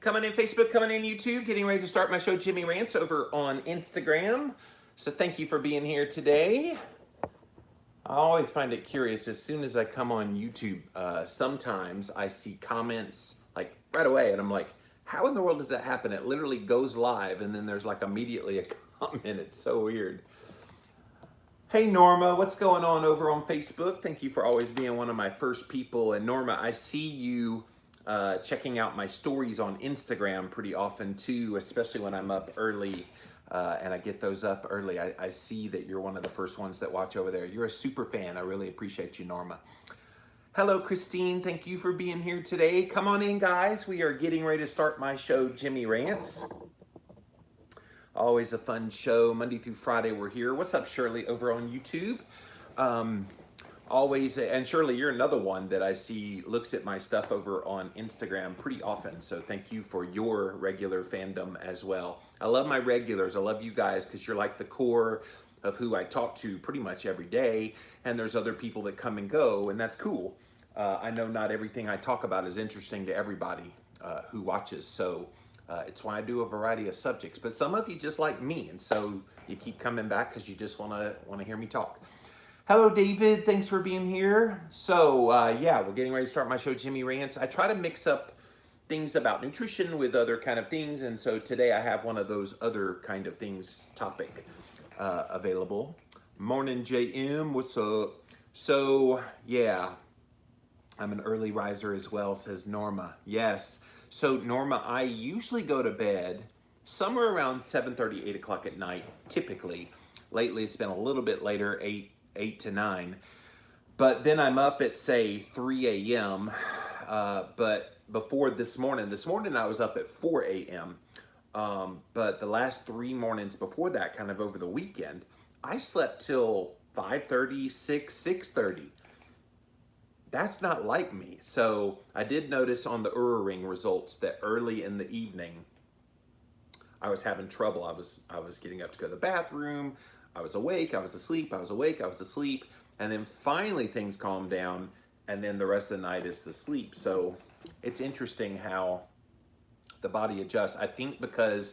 Coming in Facebook, coming in YouTube, getting ready to start my show, Jimmy Rants, over on Instagram. So thank you for being here today. I always find it curious, as soon as I come on YouTube, sometimes I see comments like right away, and I'm like, how in the world does that happen? It literally goes live, and then there's like immediately a comment. It's so weird. Hey Norma, what's going on over on Facebook? Thank you for always being one of my first people. And Norma, I see you checking out my stories on Instagram pretty often too, especially when I'm up early and I get those up early. I see that you're one of the first ones that watch over there. You're a super fan. I really appreciate you, Norma. Hello, Christine. Thank you for being here today. Come on in, guys. We are getting ready to start my show, Jimmy Rants. Always a fun show. Monday through Friday, we're here. What's up, Shirley, over on YouTube? Always, and Shirley, you're another one that I see looks at my stuff over on Instagram pretty often. So thank you for your regular fandom as well. I love my regulars. I love you guys because you're like the core of who I talk to pretty much every day. And there's other people that come and go, and that's cool. I know not everything I talk about is interesting to everybody who watches. So it's why I do a variety of subjects, but some of you just like me, and so you keep coming back because you just want to hear me talk. Hello, David. Thanks for being here. So yeah, we're getting ready to start my show, Jimmy Rants. I try to mix up things about nutrition with other kind of things, and so today I have one of those other kind of things topic available. Morning, JM. What's up? So yeah, I'm an early riser as well, says Norma. Yes. So Norma, I usually go to bed somewhere around 7:30, 8 o'clock at night, typically. Lately it's been a little bit later, 8 to 9. But then I'm up at, say, 3 a.m. But before this morning I was up at 4 a.m. But the last 3 mornings before that, kind of over the weekend, I slept till 5:30, 6:30. That's not like me. So I did notice on the Oura Ring results that early in the evening, I was having trouble. I was getting up to go to the bathroom. I was awake, I was asleep, I was awake, I was asleep. And then finally things calmed down, and then the rest of the night is the sleep. So it's interesting how the body adjusts. I think because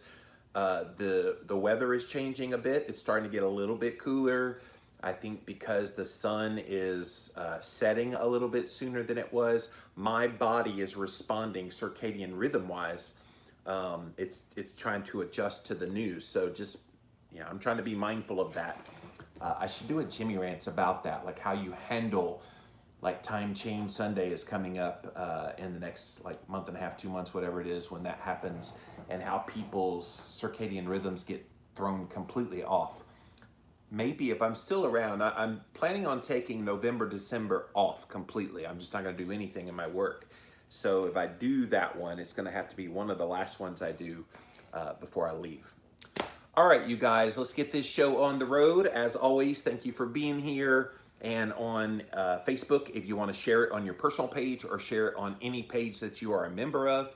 the weather is changing a bit. It's starting to get a little bit cooler. I think because the sun is setting a little bit sooner than it was, my body is responding circadian rhythm-wise. It's trying to adjust to the news. So just, I'm trying to be mindful of that. I should do a Jimmy Rants about that, like how you handle, like time change Sunday is coming up in the next like month and a half, 2 months, whatever it is when that happens, and how people's circadian rhythms get thrown completely off. Maybe if I'm still around, I'm planning on taking November, December off completely. I'm just not going to do anything in my work. So if I do that one, it's going to have to be one of the last ones I do before I leave. All right, you guys, let's get this show on the road. As always, thank you for being here. And on Facebook, if you want to share it on your personal page or share it on any page that you are a member of,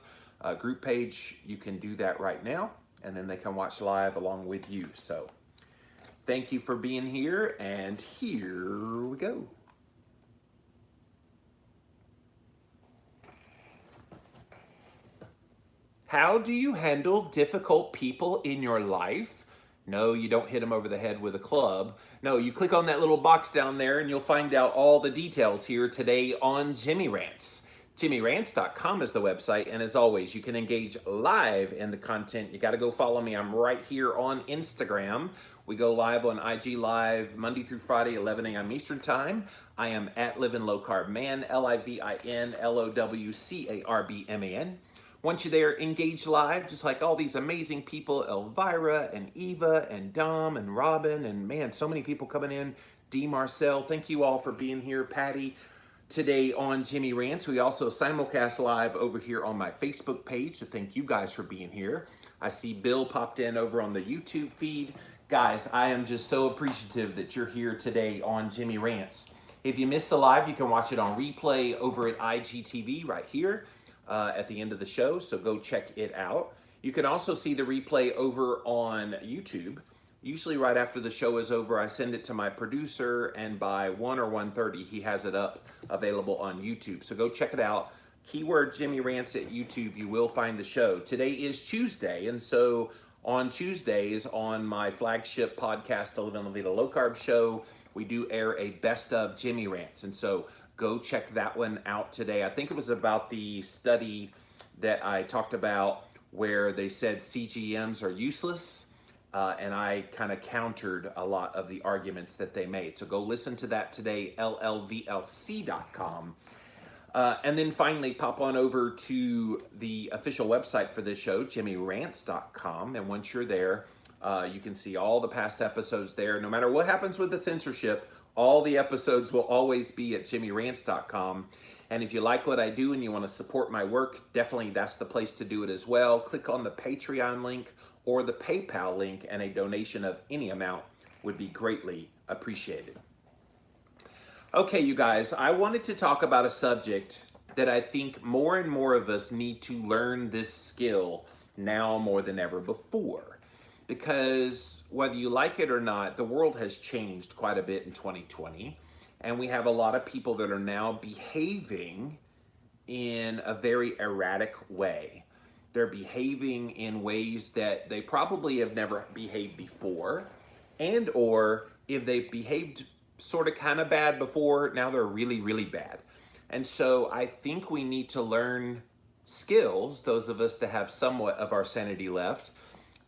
group page, you can do that right now. And then they can watch live along with you. So thank you for being here, and here we go. How do you handle difficult people in your life? No, you don't hit them over the head with a club. No, you click on that little box down there and you'll find out all the details here today on Jimmy Rants. JimmyRants.com is the website, and as always, you can engage live in the content. You got to go follow me. I'm right here on Instagram. We go live on IG Live Monday through Friday, 11 a.m. Eastern Time. I am at Living Low Carb Man, LIVINLOWCARBMAN. Once you're there, engage live, just like all these amazing people, Elvira and Eva and Dom and Robin, and man, so many people coming in. D. Marcel, thank you all for being here. Patty. Today on Jimmy Rants, we also simulcast live over here on my Facebook page, so thank you guys for being here. I see Bill popped in over on the YouTube feed. Guys, I am just so appreciative that you're here today on Jimmy Rants. If you missed the live, you can watch it on replay over at IGTV right here at the end of the show, so go check it out. You can also see the replay over on YouTube. Usually right after the show is over, I send it to my producer, and by 1 or 1:30, he has it up available on YouTube. So go check it out. keyword Jimmy Rants at YouTube, you will find the show. Today is Tuesday, and so on Tuesdays on my flagship podcast, the Living La Vida Low Carb Show, we do air a best of Jimmy Rants, and so go check that one out today. I think it was about the study that I talked about where they said CGMs are useless, and I kind of countered a lot of the arguments that they made. So go listen to that today, llvlc.com. And then finally, pop on over to the official website for this show, jimmyrants.com. And once you're there, you can see all the past episodes there. No matter what happens with the censorship, all the episodes will always be at jimmyrants.com. And if you like what I do and you want to support my work, definitely that's the place to do it as well. Click on the Patreon link or the PayPal link, and a donation of any amount would be greatly appreciated. Okay, you guys, I wanted to talk about a subject that I think more and more of us need to learn this skill now more than ever before. Because whether you like it or not, the world has changed quite a bit in 2020. And we have a lot of people that are now behaving in a very erratic way. They're behaving in ways that they probably have never behaved before. And or if they've behaved sort of kind of bad before, now they're really, really bad. And so I think we need to learn skills, those of us that have somewhat of our sanity left,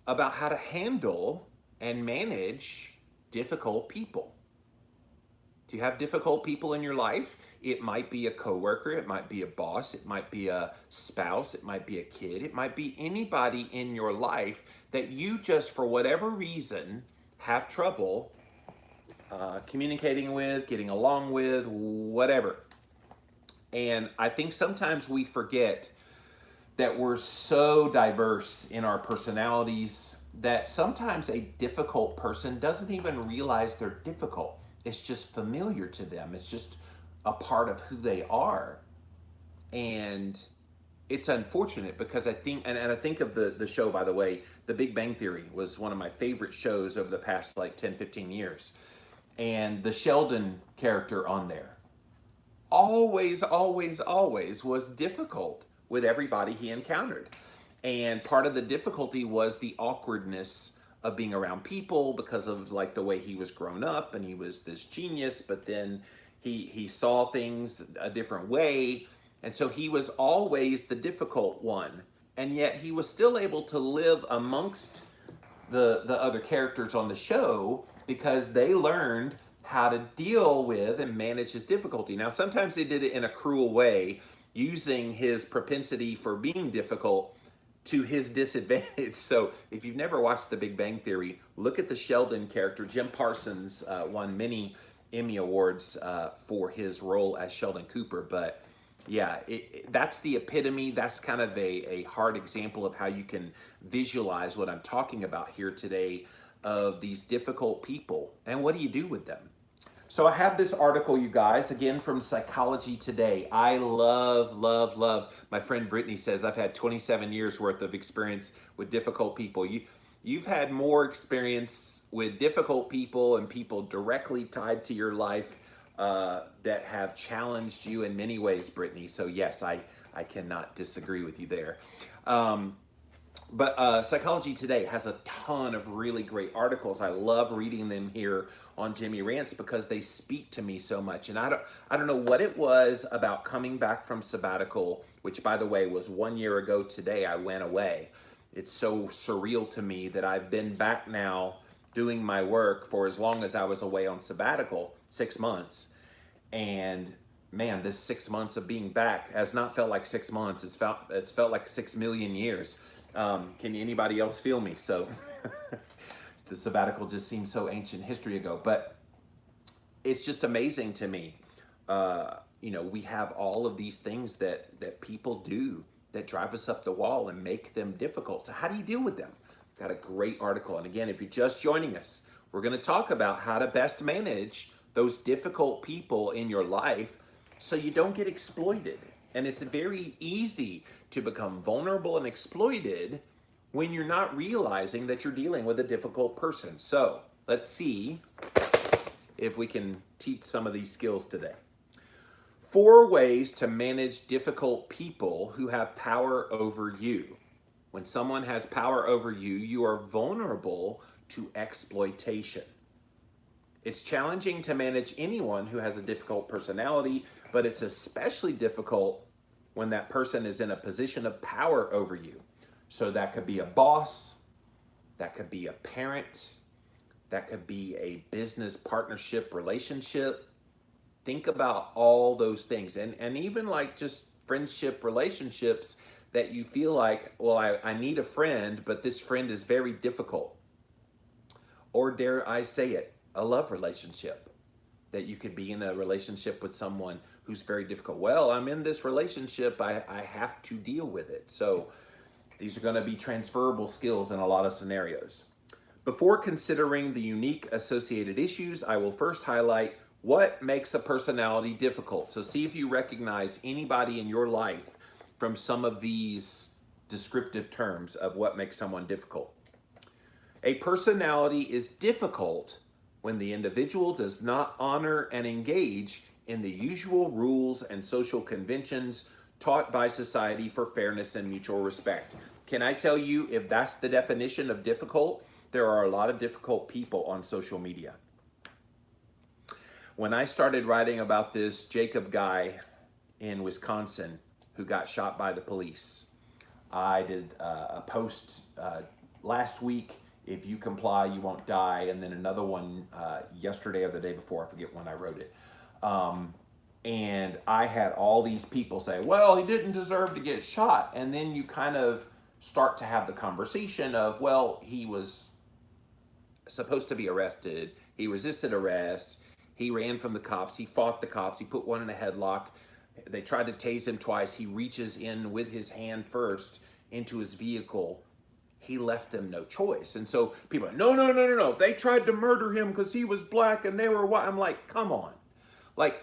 about how to handle and manage difficult people. Do you have difficult people in your life? It might be a coworker, it might be a boss, it might be a spouse, it might be a kid, it might be anybody in your life that you just, for whatever reason, have trouble communicating with, getting along with, whatever. And I think sometimes we forget that we're so diverse in our personalities that sometimes a difficult person doesn't even realize they're difficult. It's just familiar to them. It's just a part of who they are. And it's unfortunate because I think, and I think of the show, by the way, The Big Bang Theory was one of my favorite shows over the past like 10, 15 years. And the Sheldon character on there always was difficult with everybody he encountered. And part of the difficulty was the awkwardness of being around people because of like the way he was grown up, and he was this genius, but then he saw things a different way. And so he was always the difficult one. And yet he was still able to live amongst the other characters on the show because they learned how to deal with and manage his difficulty. Now, sometimes they did it in a cruel way, using his propensity for being difficult to his disadvantage. So if you've never watched The Big Bang Theory, look at the Sheldon character. Jim Parsons won many Emmy Awards for his role as Sheldon Cooper. But yeah, that's the epitome. That's kind of a hard example of how you can visualize what I'm talking about here today, of these difficult people. And what do you do with them? So I have this article, you guys, again from Psychology Today. I love. My friend Brittany says I've had 27 years worth of experience with difficult people. You've had more experience with difficult people and people directly tied to your life that have challenged you in many ways, Brittany. So yes, I cannot disagree with you there. But Psychology Today has a ton of really great articles. I love reading them here on Jimmy Rants because they speak to me so much. And I don't know what it was about coming back from sabbatical, which by the way was 1 year ago today I went away. It's so surreal to me that I've been back now doing my work for as long as I was away on sabbatical, 6 months. And man, this 6 months of being back has not felt like 6 months. It's felt like 6 million years. Can anybody else feel me? So the sabbatical just seems so ancient history ago, but it's just amazing to me. We have all of these things that people do that drive us up the wall and make them difficult. So how do you deal with them? Got a great article. And again, if you're just joining us, we're going to talk about how to best manage those difficult people in your life so you don't get exploited. And it's very easy to become vulnerable and exploited when you're not realizing that you're dealing with a difficult person. So let's see if we can teach some of these skills today. 4 ways to manage difficult people who have power over you. When someone has power over you, you are vulnerable to exploitation. It's challenging to manage anyone who has a difficult personality, but it's especially difficult when that person is in a position of power over you. So that could be a boss, that could be a parent, that could be a business partnership relationship. Think about all those things. And even like just friendship relationships that you feel like, well, I need a friend, but this friend is very difficult. Or dare I say it, a love relationship. That you could be in a relationship with someone who's very difficult. Well, I'm in this relationship, I have to deal with it. So these are going to be transferable skills in a lot of scenarios. Before considering the unique associated issues, I will first highlight what makes a personality difficult. So see if you recognize anybody in your life from some of these descriptive terms of what makes someone difficult. A personality is difficult when the individual does not honor and engage in the usual rules and social conventions taught by society for fairness and mutual respect. Can I tell you, if that's the definition of difficult, there are a lot of difficult people on social media. When I started writing about this Jacob guy in Wisconsin who got shot by the police, I did a post last week, if you comply, you won't die, and then another one yesterday or the day before, I forget when I wrote it. And I had all these people say, well, he didn't deserve to get shot. And then you kind of start to have the conversation of, well, he was supposed to be arrested. He resisted arrest. He ran from the cops. He fought the cops. He put one in a headlock. They tried to tase him twice. He reaches in with his hand first into his vehicle. He left them no choice. And so people are, no. They tried to murder him because he was black and they were white. I'm like, come on. Like,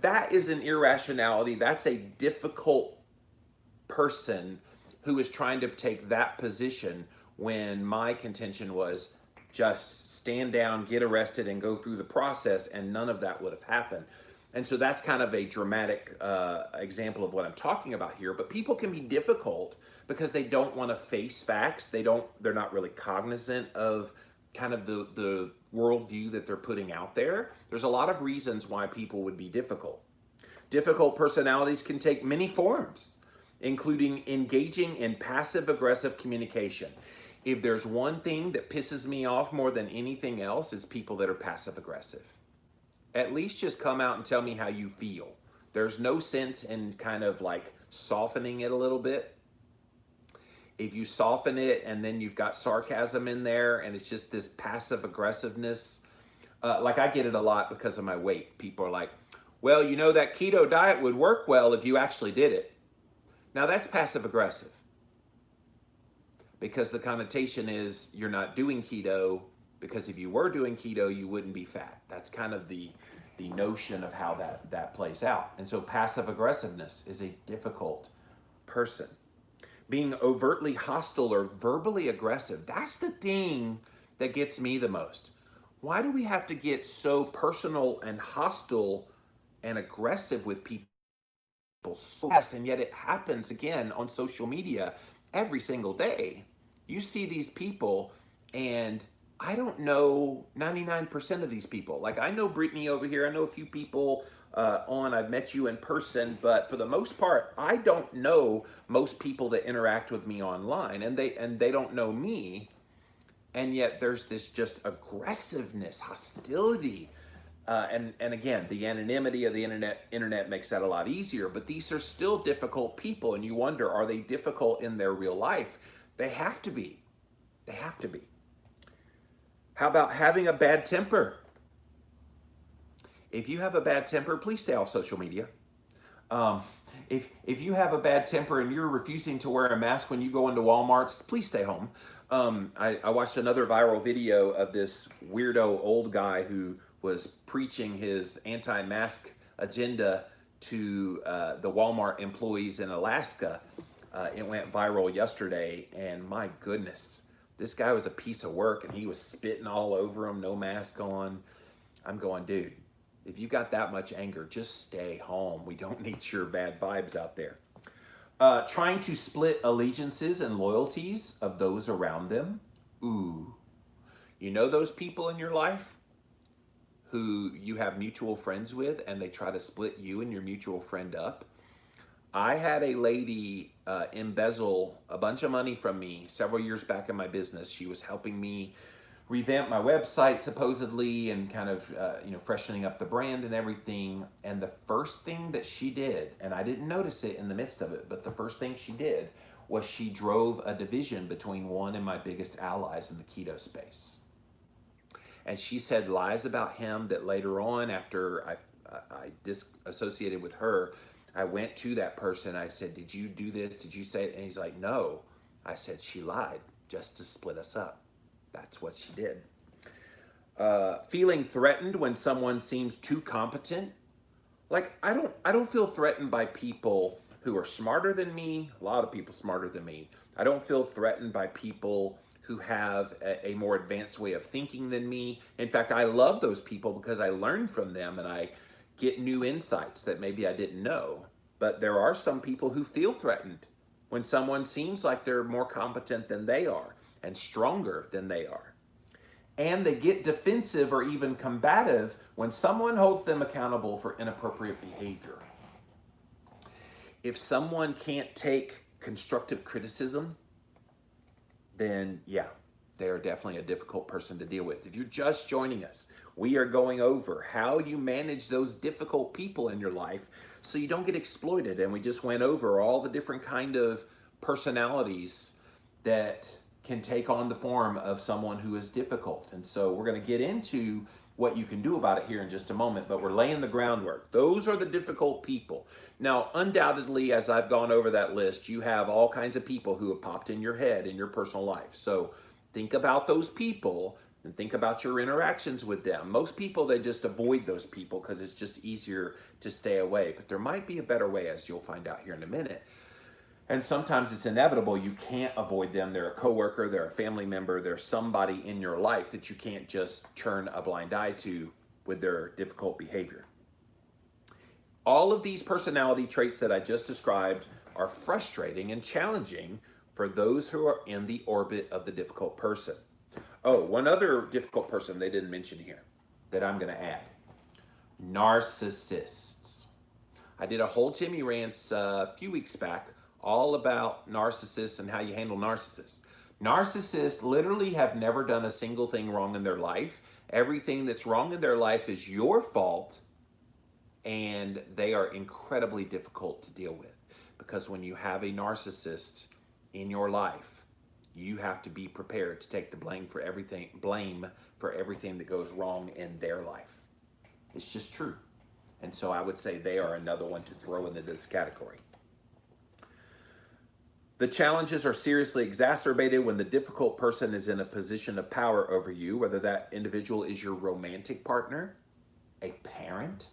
that is an irrationality. That's a difficult person who is trying to take that position when my contention was just stand down, get arrested, and go through the process, and none of that would have happened. And so that's kind of a dramatic example of what I'm talking about here. But people can be difficult because they don't want to face facts. They're not really cognizant of kind of the worldview that they're putting out there. There's a lot of reasons why people would be difficult. Difficult personalities can take many forms, including engaging in passive-aggressive communication. If there's one thing that pisses me off more than anything else, it's people that are passive-aggressive. At least just come out and tell me how you feel. There's no sense in kind of like softening it a little bit. If you soften it and then you've got sarcasm in there and it's just this passive aggressiveness, like I get it a lot because of my weight. People are like, well, you know, that keto diet would work well if you actually did it. Now that's passive aggressive because the connotation is you're not doing keto, because if you were doing keto, you wouldn't be fat. That's kind of the notion of how that plays out. And so passive aggressiveness is a difficult person. Being overtly hostile or verbally aggressive, that's the thing that gets me the most. Why do we have to get so personal and hostile and aggressive with people so fast? And yet it happens again on social media every single day. You see these people, and I don't know 99% of these people. Like, I know Brittany over here. I know a few people I've met you in person, but for the most part, I don't know most people that interact with me online, and they don't know me. And yet there's this just aggressiveness, hostility. And again, the anonymity of the internet makes that a lot easier, but these are still difficult people. And you wonder, are they difficult in their real life? They have to be. They have to be. How about having a bad temper? If you have a bad temper, please stay off social media. If you have a bad temper and you're refusing to wear a mask when you go into Walmarts, please stay home. I watched another viral video of this weirdo old guy who was preaching his anti-mask agenda to the Walmart employees in Alaska. It went viral yesterday, and my goodness, this guy was a piece of work, and he was spitting all over him, no mask on. I'm going, dude, If you got that much anger, just stay home. We don't need your bad vibes out there. Trying to split allegiances and loyalties of those around them. Ooh. You know those people in your life who you have mutual friends with and they try to split you and your mutual friend up? I had a lady embezzle a bunch of money from me several years back in my business. She was helping me revamp my website supposedly and kind of freshening up the brand and everything. And the first thing that she did, and I didn't notice it in the midst of it, but the first thing she did was she drove a division between one of my biggest allies in the keto space. And she said lies about him that later on, after I disassociated with her, I went to that person. I said, did you do this? Did you say it? And he's like, no. I said, she lied just to split us up. That's what she did. Feeling threatened when someone seems too competent. Like, I don't feel threatened by people who are smarter than me. A lot of people smarter than me. I don't feel threatened by people who have a more advanced way of thinking than me. In fact, I love those people because I learn from them and I get new insights that maybe I didn't know. But there are some people who feel threatened when someone seems like they're more competent than they are and stronger than they are. And they get defensive or even combative when someone holds them accountable for inappropriate behavior. If someone can't take constructive criticism, then yeah, they are definitely a difficult person to deal with. If you're just joining us, we are going over how you manage those difficult people in your life so you don't get exploited. And we just went over all the different kind of personalities that can take on the form of someone who is difficult. And so we're going to get into what you can do about it here in just a moment, but we're laying the groundwork. Those are the difficult people. Now, undoubtedly, as I've gone over that list, you have all kinds of people who have popped in your head in your personal life. So think about those people and think about your interactions with them. Most people, they just avoid those people because it's just easier to stay away. But there might be a better way, as you'll find out here in a minute. And sometimes it's inevitable. You can't avoid them. They're a coworker, they're a family member, they're somebody in your life that you can't just turn a blind eye to with their difficult behavior. All of these personality traits that I just described are frustrating and challenging for those who are in the orbit of the difficult person. Oh, one other difficult person they didn't mention here that I'm going to add. Narcissists. I did a whole Jimmy Rants a few weeks back all about narcissists and how you handle narcissists. Narcissists literally have never done a single thing wrong in their life. Everything that's wrong in their life is your fault, and they are incredibly difficult to deal with because when you have a narcissist in your life, you have to be prepared to take the blame for everything that goes wrong in their life. It's just true. And so I would say they are another one to throw into this category. The challenges are seriously exacerbated when the difficult person is in a position of power over you, whether that individual is your romantic partner, a parent,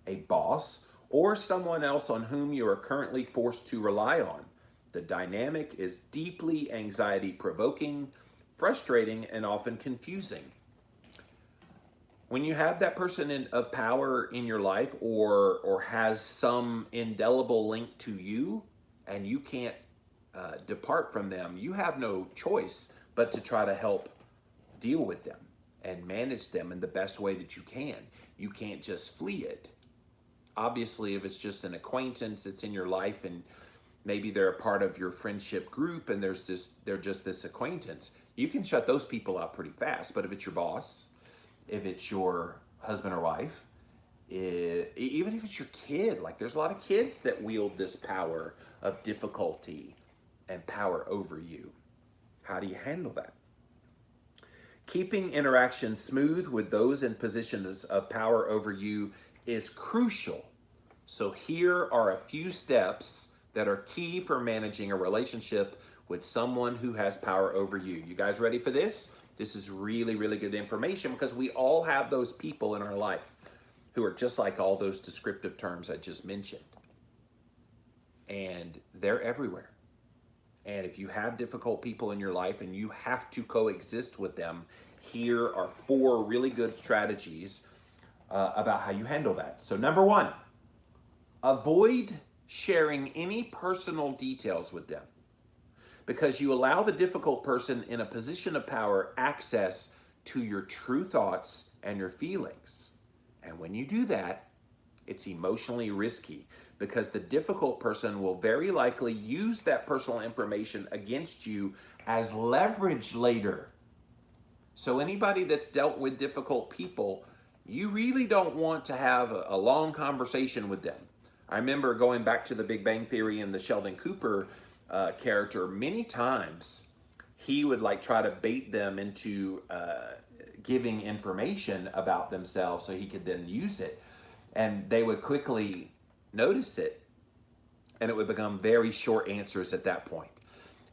a boss, or someone else on whom you are currently forced to rely on. The dynamic is deeply anxiety-provoking, frustrating, and often confusing. When you have that person of power in your life or has some indelible link to you and you can't depart from them, you have no choice but to try to help deal with them and manage them in the best way that you can. You can't just flee it. Obviously, if it's just an acquaintance that's in your life and maybe they're a part of your friendship group and they're just this acquaintance, you can shut those people out pretty fast. But if it's your boss, if it's your husband or wife, even if it's your kid, like there's a lot of kids that wield this power of difficulty and power over you. How do you handle that? Keeping interactions smooth with those in positions of power over you is crucial. So here are a few steps that are key for managing a relationship with someone who has power over you. You guys ready for this? This is really, really good information because we all have those people in our life who are just like all those descriptive terms I just mentioned. And they're everywhere. And if you have difficult people in your life and you have to coexist with them, here are 4 really good strategies about how you handle that. So, number one, avoid sharing any personal details with them because you allow the difficult person in a position of power access to your true thoughts and your feelings. And when you do that, it's emotionally risky because the difficult person will very likely use that personal information against you as leverage later. So, anybody that's dealt with difficult people, you really don't want to have a long conversation with them. I remember going back to the Big Bang Theory and the Sheldon Cooper character, many times he would like try to bait them into giving information about themselves so he could then use it. And they would quickly notice it, and it would become very short answers at that point.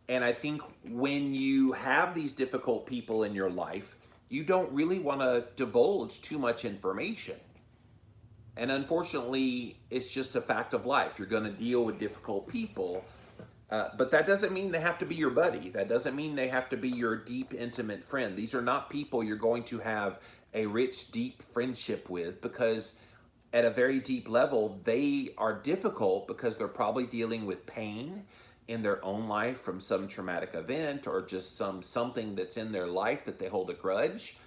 And I think when you have these difficult people in your life, you don't really want to divulge too much information. And unfortunately, it's just a fact of life. You're going to deal with difficult people, but that doesn't mean they have to be your buddy. That doesn't mean they have to be your deep, intimate friend. These are not people you're going to have a rich, deep friendship with because at a very deep level, they are difficult because they're probably dealing with pain in their own life from some traumatic event or just something that's in their life that they hold a grudge.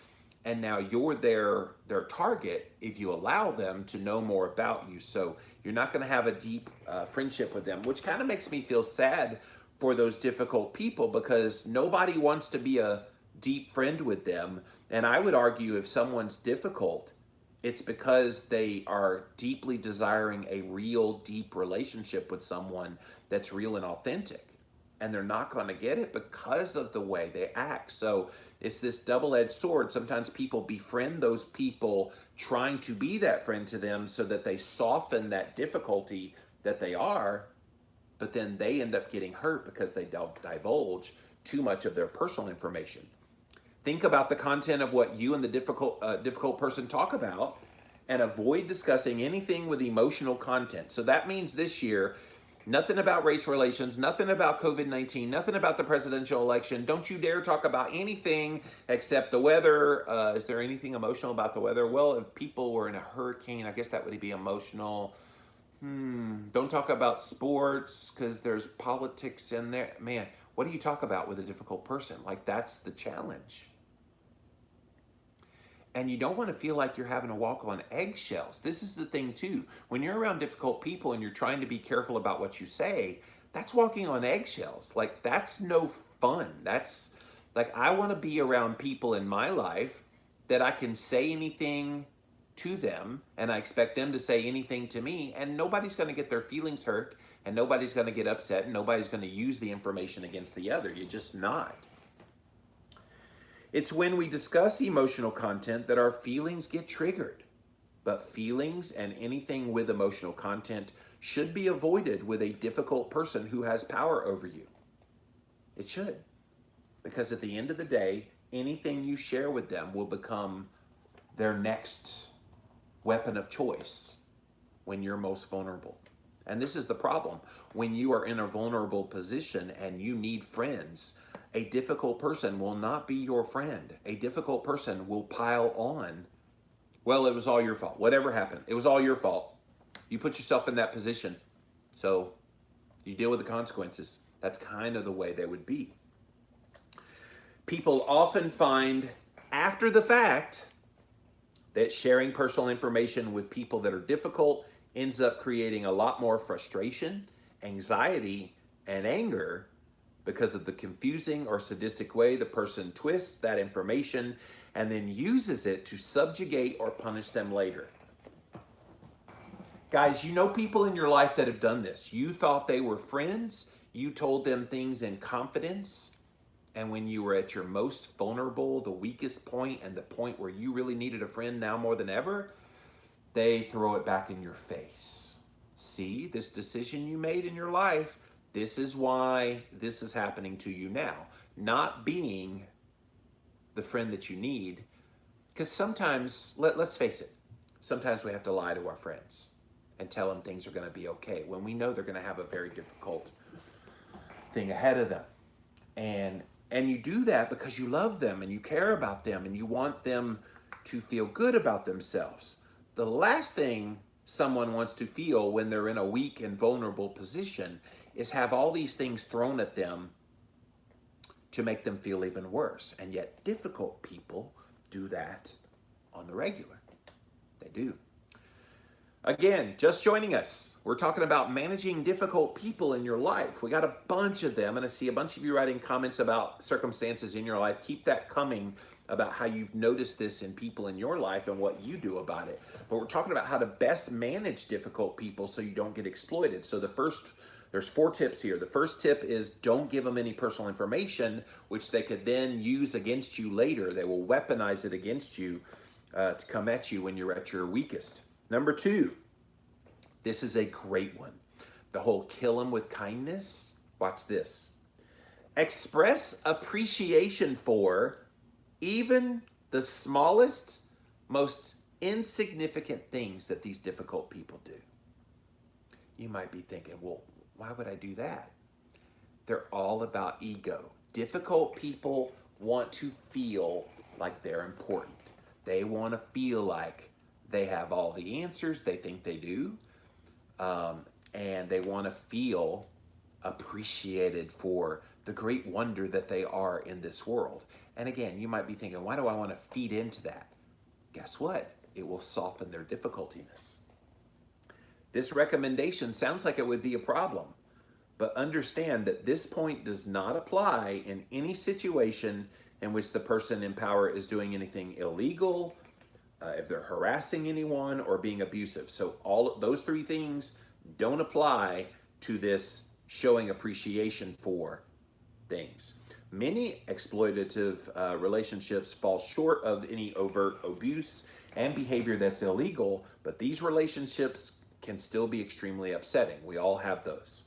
And now you're their target if you allow them to know more about you. So you're not going to have a deep friendship with them, which kind of makes me feel sad for those difficult people because nobody wants to be a deep friend with them. And I would argue if someone's difficult, it's because they are deeply desiring a real deep relationship with someone that's real and authentic. And they're not going to get it because of the way they act. So it's this double-edged sword. Sometimes people befriend those people trying to be that friend to them so that they soften that difficulty that they are, but then they end up getting hurt because they don't divulge too much of their personal information. Think about the content of what you and the difficult person talk about and avoid discussing anything with emotional content. So that means this year, nothing about race relations, nothing about COVID-19, nothing about the presidential election. Don't you dare talk about anything except the weather. Is there anything emotional about the weather? Well, if people were in a hurricane, I guess that would be emotional. Don't talk about sports because there's politics in there. Man, what do you talk about with a difficult person? Like, that's the challenge. And you don't want to feel like you're having to walk on eggshells. This is the thing too. When you're around difficult people and you're trying to be careful about what you say, that's walking on eggshells. Like, that's no fun. That's like, I want to be around people in my life that I can say anything to them and I expect them to say anything to me, and nobody's going to get their feelings hurt and nobody's going to get upset and nobody's going to use the information against the other. You're just not. It's when we discuss emotional content that our feelings get triggered. But feelings and anything with emotional content should be avoided with a difficult person who has power over you. It should. Because at the end of the day, anything you share with them will become their next weapon of choice when you're most vulnerable. And this is the problem. When you are in a vulnerable position and you need friends, a difficult person will not be your friend. A difficult person will pile on. Well, it was all your fault. Whatever happened, it was all your fault. You put yourself in that position. So you deal with the consequences. That's kind of the way they would be. People often find after the fact that sharing personal information with people that are difficult ends up creating a lot more frustration, anxiety, and anger because of the confusing or sadistic way the person twists that information and then uses it to subjugate or punish them later. Guys, you know people in your life that have done this. You thought they were friends. You told them things in confidence. And when you were at your most vulnerable, the weakest point, and the point where you really needed a friend now more than ever, they throw it back in your face. See, this decision you made in your life, this is why this is happening to you now. Not being the friend that you need. Because sometimes, let's face it, sometimes we have to lie to our friends and tell them things are going to be okay when we know they're going to have a very difficult thing ahead of them. And you do that because you love them and you care about them and you want them to feel good about themselves. the last thing someone wants to feel when they're in a weak and vulnerable position is have all these things thrown at them to make them feel even worse. And yet difficult people do that on the regular. They do. Again, just joining us, we're talking about managing difficult people in your life. We got a bunch of them, and I see a bunch of you writing comments about circumstances in your life. Keep that coming about how you've noticed this in people in your life and what you do about it. But we're talking about how to best manage difficult people so you don't get exploited. So there's 4 tips here. The first tip is don't give them any personal information, which they could then use against you later. They will weaponize it against you to come at you when you're at your weakest. Number 2, this is a great one. The whole kill them with kindness. Watch this. Express appreciation for even the smallest, most insignificant things that these difficult people do. You might be thinking, well, why would I do that? They're all about ego. Difficult people want to feel like they're important. They want to feel like they have all the answers. They think they do. And they want to feel appreciated for the great wonder that they are in this world. And again, you might be thinking, why do I want to feed into that? Guess what? It will soften their difficultiness. This recommendation sounds like it would be a problem, but understand that this point does not apply in any situation in which the person in power is doing anything illegal, if they're harassing anyone or being abusive. So all of those 3 things don't apply to this showing appreciation for things. Many exploitative relationships fall short of any overt abuse and behavior that's illegal, but these relationships can still be extremely upsetting. We all have those.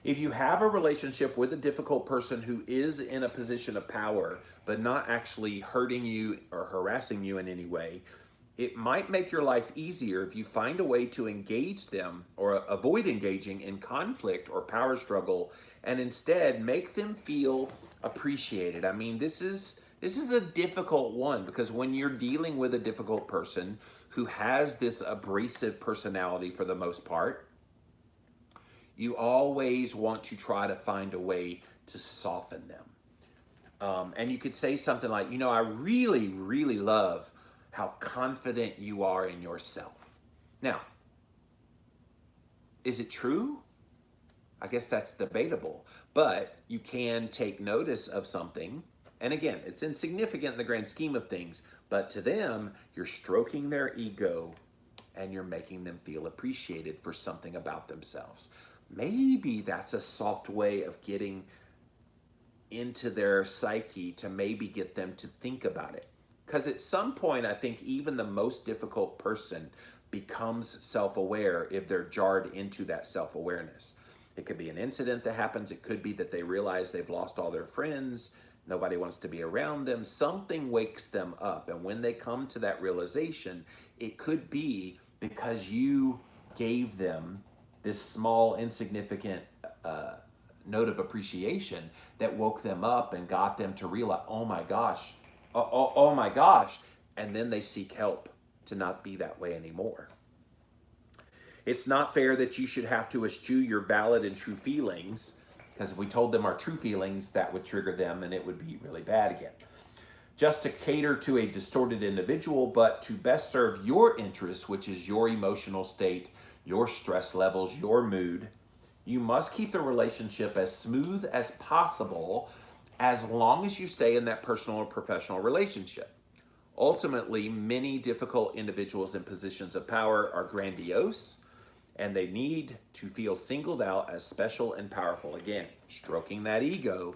If you have a relationship with a difficult person who is in a position of power, but not actually hurting you or harassing you in any way, it might make your life easier if you find a way to engage them or avoid engaging in conflict or power struggle and instead make them feel appreciated. I mean, this is a difficult one because when you're dealing with a difficult person who has this abrasive personality for the most part, you always want to try to find a way to soften them. And you could say something like, I really, really love how confident you are in yourself. Now, is it true? I guess that's debatable, but you can take notice of something. And again, it's insignificant in the grand scheme of things, but to them, you're stroking their ego and you're making them feel appreciated for something about themselves. Maybe that's a soft way of getting into their psyche to maybe get them to think about it. Because at some point, I think even the most difficult person becomes self-aware if they're jarred into that self-awareness. It could be an incident that happens. It could be that they realize they've lost all their friends. Nobody wants to be around them. Something wakes them up. And when they come to that realization, it could be because you gave them this small, insignificant note of appreciation that woke them up and got them to realize, oh my gosh, oh my gosh. And then they seek help to not be that way anymore. It's not fair that you should have to eschew your valid and true feelings, because if we told them our true feelings, that would trigger them and it would be really bad again. Just to cater to a distorted individual, but to best serve your interests, which is your emotional state, your stress levels, your mood, you must keep the relationship as smooth as possible as long as you stay in that personal or professional relationship. Ultimately, many difficult individuals in positions of power are grandiose, and they need to feel singled out as special and powerful. Again, stroking that ego,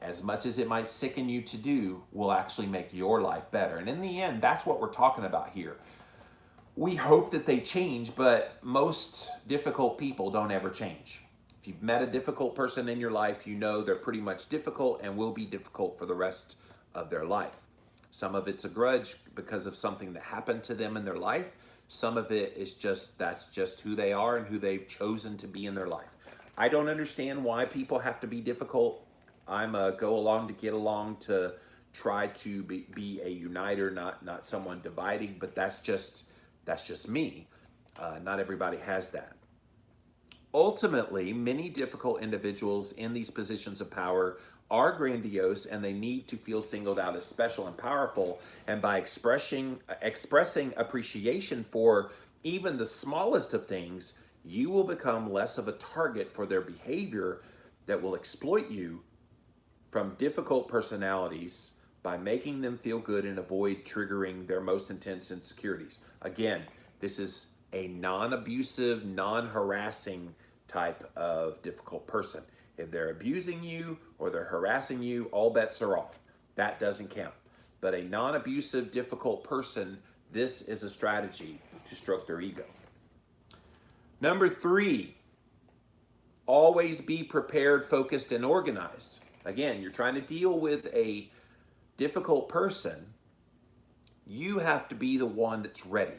as much as it might sicken you to do, will actually make your life better. And in the end, that's what we're talking about here. We hope that they change, but most difficult people don't ever change. If you've met a difficult person in your life, you know they're pretty much difficult and will be difficult for the rest of their life. Some of it's a grudge because of something that happened to them in their life. Some of it is that's just who they are and who they've chosen to be in their life. I don't understand why people have to be difficult. I'm a go along to get along to try to be a uniter, not someone dividing, but that's just That's just me. Not everybody has that. Ultimately, many difficult individuals in these positions of power are grandiose and they need to feel singled out as special and powerful. And by expressing appreciation for even the smallest of things, you will become less of a target for their behavior that will exploit you from difficult personalities by making them feel good and avoid triggering their most intense insecurities. Again, this is a non abusive, non harassing type of difficult person. If they're abusing you or they're harassing you, all bets are off. That doesn't count. But a non abusive, difficult person, this is a strategy to stroke their ego. Number 3, always be prepared, focused, and organized. Again, you're trying to deal with a difficult person. You have to be the one that's ready.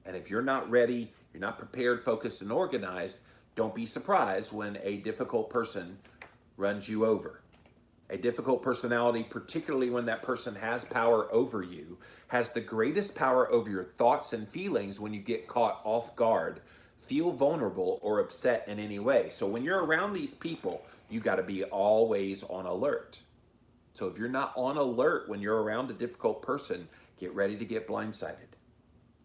And if you're not ready, you're not prepared, focused, and organized, don't be surprised when a difficult person runs you over. A difficult personality, particularly when that person has power over you, has the greatest power over your thoughts and feelings when you get caught off guard, feel vulnerable, or upset in any way. So when you're around these people, you got to be always on alert. So if you're not on alert when you're around a difficult person, get ready to get blindsided,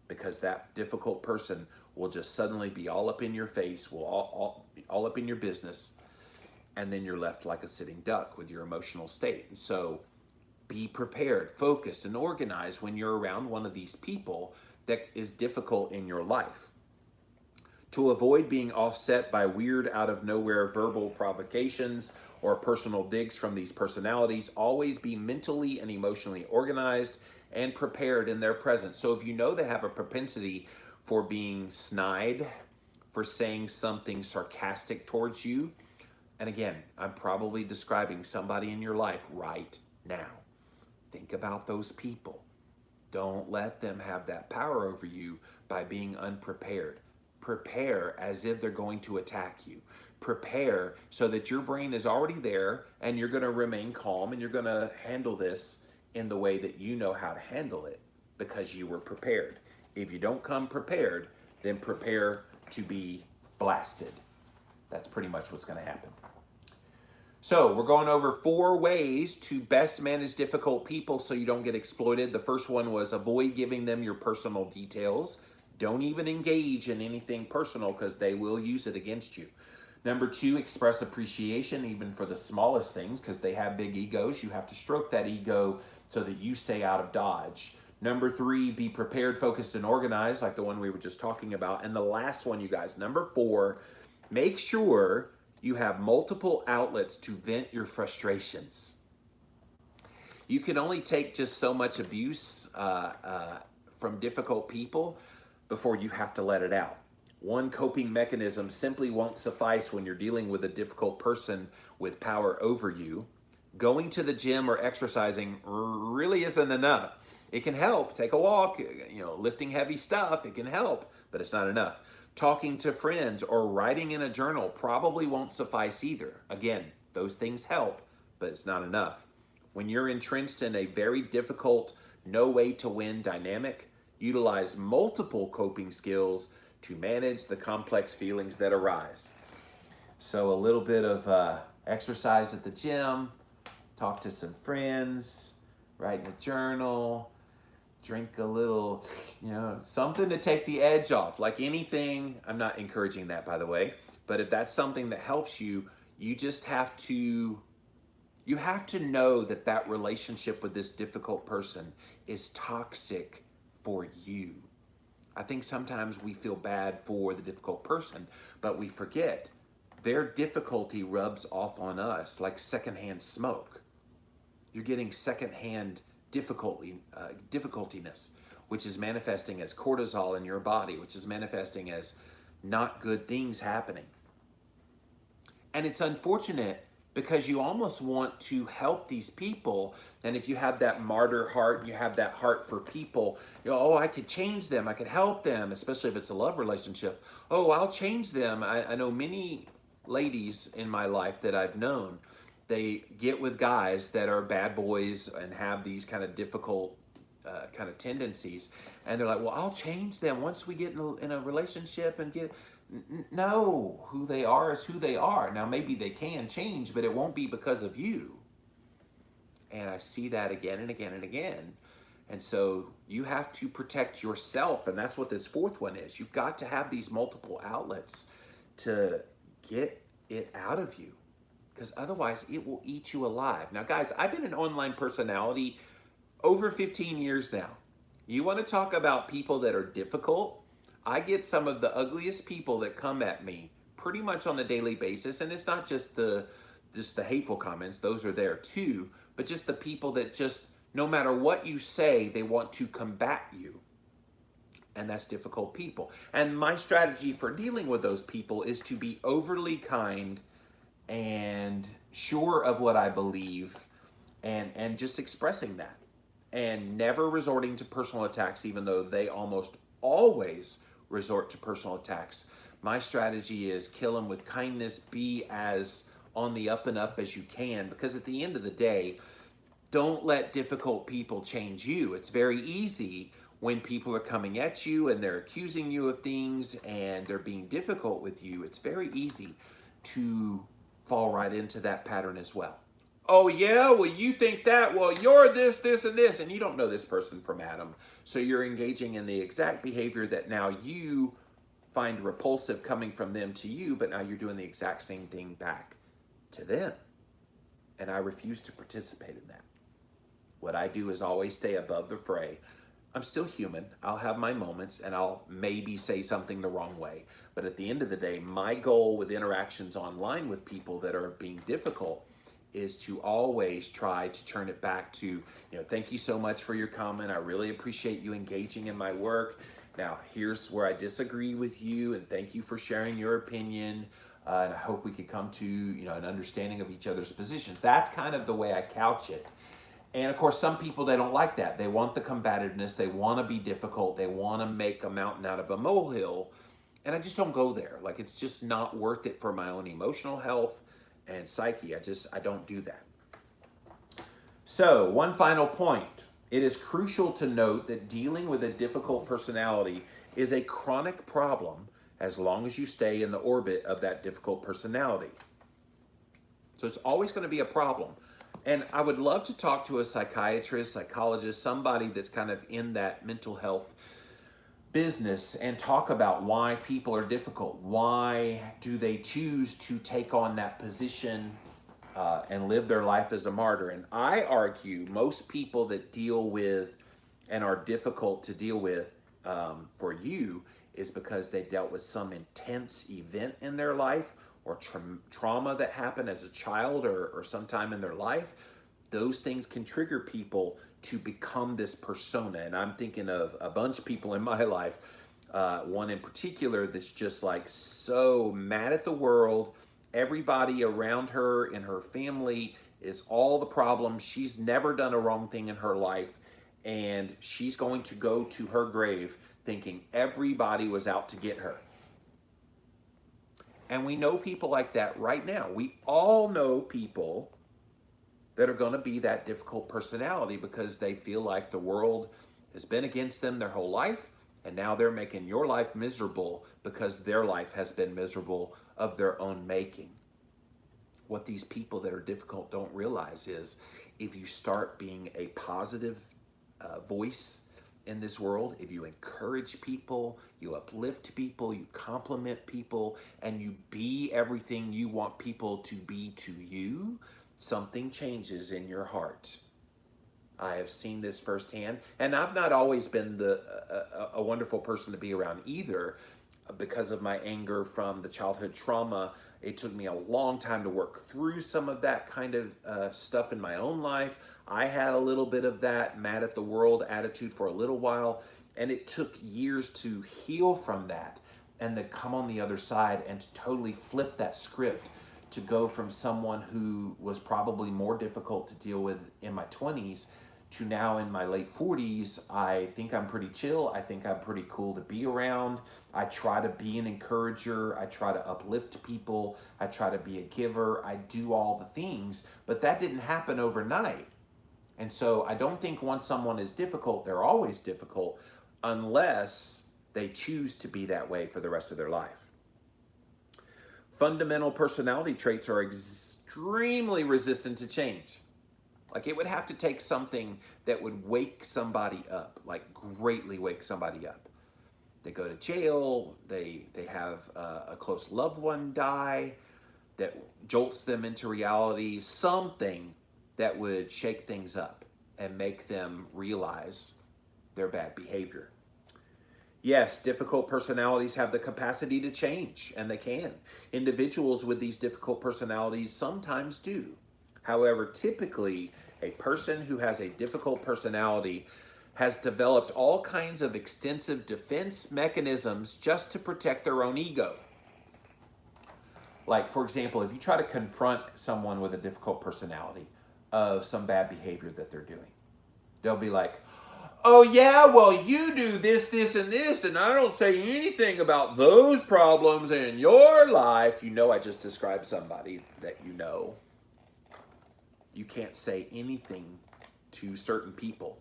because that difficult person will just suddenly be all up in your face, will all up in your business, and then you're left like a sitting duck with your emotional state. And so be prepared, focused, and organized when you're around one of these people that is difficult in your life. To avoid being offset by weird, out of nowhere verbal provocations or personal digs from these personalities, always be mentally and emotionally organized and prepared in their presence. So if you know they have a propensity for being snide, for saying something sarcastic towards you, and again, I'm probably describing somebody in your life right now. Think about those people. Don't let them have that power over you by being unprepared. Prepare as if they're going to attack you. Prepare so that your brain is already there and you're going to remain calm and you're going to handle this in the way that you know how to handle it because you were prepared. If you don't come prepared, then prepare to be blasted. That's pretty much what's going to happen. So we're going over 4 ways to best manage difficult people so you don't get exploited. The first one was avoid giving them your personal details. Don't even engage in anything personal because they will use it against you. Number 2, express appreciation even for the smallest things because they have big egos. You have to stroke that ego so that you stay out of dodge. Number 3, be prepared, focused, and organized like the one we were just talking about. And the last one, you guys, number 4, make sure you have multiple outlets to vent your frustrations. You can only take just so much abuse from difficult people before you have to let it out. One coping mechanism simply won't suffice when you're dealing with a difficult person with power over you. Going to the gym or exercising really isn't enough. It can help. Take a walk, lifting heavy stuff, it can help, but it's not enough. Talking to friends or writing in a journal probably won't suffice either. Again, those things help, but it's not enough. When you're entrenched in a very difficult, no way to win dynamic, utilize multiple coping skills to manage the complex feelings that arise. So a little bit of exercise at the gym, talk to some friends, write in a journal, drink a little, something to take the edge off. Like anything, I'm not encouraging that, by the way, but if that's something that helps you, you just have to know that that relationship with this difficult person is toxic for you. I think sometimes we feel bad for the difficult person, but we forget their difficulty rubs off on us like secondhand smoke. You're getting secondhand difficultiness, which is manifesting as cortisol in your body, which is manifesting as not good things happening. And it's unfortunate because you almost want to help these people. And if you have that martyr heart, you have that heart for people, I could change them, I could help them, especially if it's a love relationship. Oh, I'll change them. I know many ladies in my life that I've known, they get with guys that are bad boys and have these kind of difficult kind of tendencies, and they're like, well, I'll change them once we get in a relationship and get. No, who they are is who they are. Now, maybe they can change, but it won't be because of you. And I see that again and again and again. And so you have to protect yourself. And that's what this fourth one is. You've got to have these multiple outlets to get it out of you, because otherwise it will eat you alive. Now, guys, I've been an online personality over 15 years now. You want to talk about people that are difficult? I get some of the ugliest people that come at me pretty much on a daily basis. And it's not just the hateful comments, those are there too, but just the people that just, no matter what you say, they want to combat you. And that's difficult people. And my strategy for dealing with those people is to be overly kind and sure of what I believe, and just expressing that, and never resorting to personal attacks, even though they almost always resort to personal attacks. My strategy is kill them with kindness, be as on the up and up as you can, because at the end of the day, don't let difficult people change you. It's very easy when people are coming at you and they're accusing you of things and they're being difficult with you. It's very easy to fall right into that pattern as well. Oh yeah, well you think that, well you're this, this, and this, and you don't know this person from Adam. So you're engaging in the exact behavior that now you find repulsive coming from them to you, but now you're doing the exact same thing back to them. And I refuse to participate in that. What I do is always stay above the fray. I'm still human. I'll have my moments and I'll maybe say something the wrong way. But at the end of the day, my goal with interactions online with people that are being difficult is to always try to turn it back to, thank you so much for your comment. I really appreciate you engaging in my work. Now, here's where I disagree with you, and thank you for sharing your opinion. And I hope we could come to, an understanding of each other's positions. That's kind of the way I couch it. And of course, some people, they don't like that. They want the combativeness. They want to be difficult. They want to make a mountain out of a molehill. And I just don't go there. Like, it's just not worth it for my own emotional health and psyche. I don't do that. So, one final point. It is crucial to note that dealing with a difficult personality is a chronic problem as long as you stay in the orbit of that difficult personality. So it's always going to be a problem. And I would love to talk to a psychiatrist, psychologist, somebody that's kind of in that mental health business and talk about why people are difficult. Why do they choose to take on that position and live their life as a martyr? And I argue most people that deal with and are difficult to deal with for you is because they dealt with some intense event in their life, or trauma that happened as a child or sometime in their life. Those things can trigger people to become this persona. And I'm thinking of a bunch of people in my life, one in particular that's just like so mad at the world. Everybody around her in her family is all the problem. She's never done a wrong thing in her life. And she's going to go to her grave thinking everybody was out to get her. And we know people like that right now. We all know people that are going to be that difficult personality because they feel like the world has been against them their whole life, and now they're making your life miserable because their life has been miserable of their own making. What these people that are difficult don't realize is if you start being a positive voice in this world, if you encourage people, you uplift people, you compliment people, and you be everything you want people to be to you, something changes in your heart. I have seen this firsthand, and I've not always been a wonderful person to be around either because of my anger from the childhood trauma. It took me a long time to work through some of that kind of stuff in my own life. I had a little bit of that mad at the world attitude for a little while, and it took years to heal from that and then come on the other side and to totally flip that script to go from someone who was probably more difficult to deal with in my 20s to now in my late 40s. I think I'm pretty chill. I think I'm pretty cool to be around. I try to be an encourager. I try to uplift people. I try to be a giver. I do all the things, but that didn't happen overnight. And so I don't think once someone is difficult, they're always difficult unless they choose to be that way for the rest of their life. Fundamental personality traits are extremely resistant to change. Like it would have to take something that would wake somebody up, like greatly wake somebody up. They go to jail, they have a close loved one die that jolts them into reality, something that would shake things up and make them realize their bad behavior. Yes, difficult personalities have the capacity to change, and they can. Individuals with these difficult personalities sometimes do. However, typically, a person who has a difficult personality has developed all kinds of extensive defense mechanisms just to protect their own ego. Like, for example, if you try to confront someone with a difficult personality of some bad behavior that they're doing, they'll be like, oh, yeah, well, you do this, this, and this, and I don't say anything about those problems in your life. You know, I just described somebody that you know. You can't say anything to certain people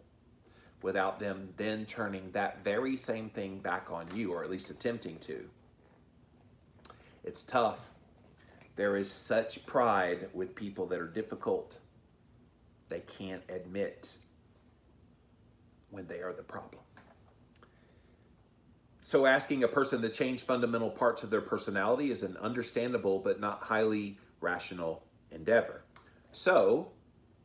without them then turning that very same thing back on you, or at least attempting to. It's tough. There is such pride with people that are difficult. They can't admit when they are the problem. So asking a person to change fundamental parts of their personality is an understandable but not highly rational endeavor. So,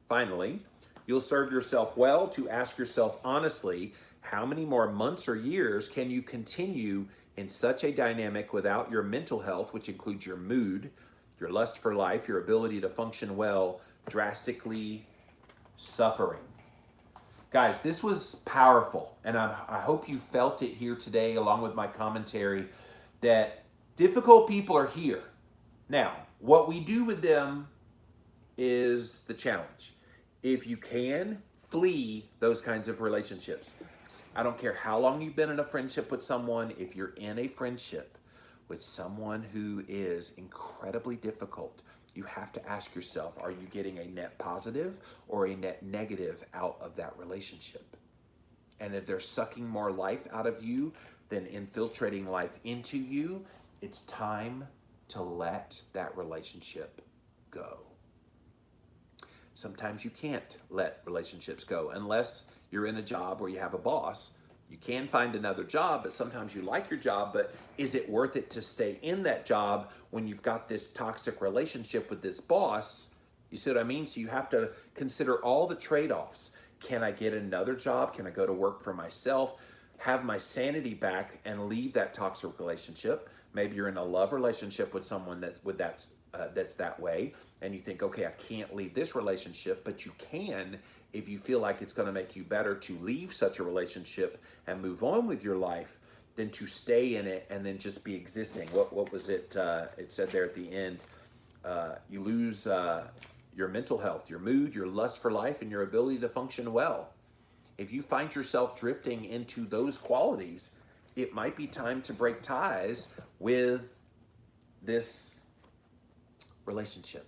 finally, you'll serve yourself well to ask yourself honestly, how many more months or years can you continue in such a dynamic without your mental health, which includes your mood, your lust for life, your ability to function well, drastically suffering? Guys, this was powerful, and I hope you felt it here today along with my commentary that difficult people are here. Now, what we do with them is the challenge. If you can, flee those kinds of relationships. I don't care how long you've been in a friendship with someone, if you're in a friendship with someone who is incredibly difficult, you have to ask yourself, are you getting a net positive or a net negative out of that relationship? And if they're sucking more life out of you than infiltrating life into you, it's time to let that relationship go. Sometimes you can't let relationships go unless you're in a job where you have a boss. You can find another job, but sometimes you like your job, but is it worth it to stay in that job when you've got this toxic relationship with this boss? You see what I mean? So you have to consider all the trade-offs. Can I get another job? Can I go to work for myself, have my sanity back, and leave that toxic relationship? Maybe you're in a love relationship with someone that's that way, and you think, okay, I can't leave this relationship, but you can if you feel like it's going to make you better to leave such a relationship and move on with your life than to stay in it and then just be existing. What was it? It said there at the end, you lose your mental health, your mood, your lust for life, and your ability to function well. If you find yourself drifting into those qualities, it might be time to break ties with this relationship.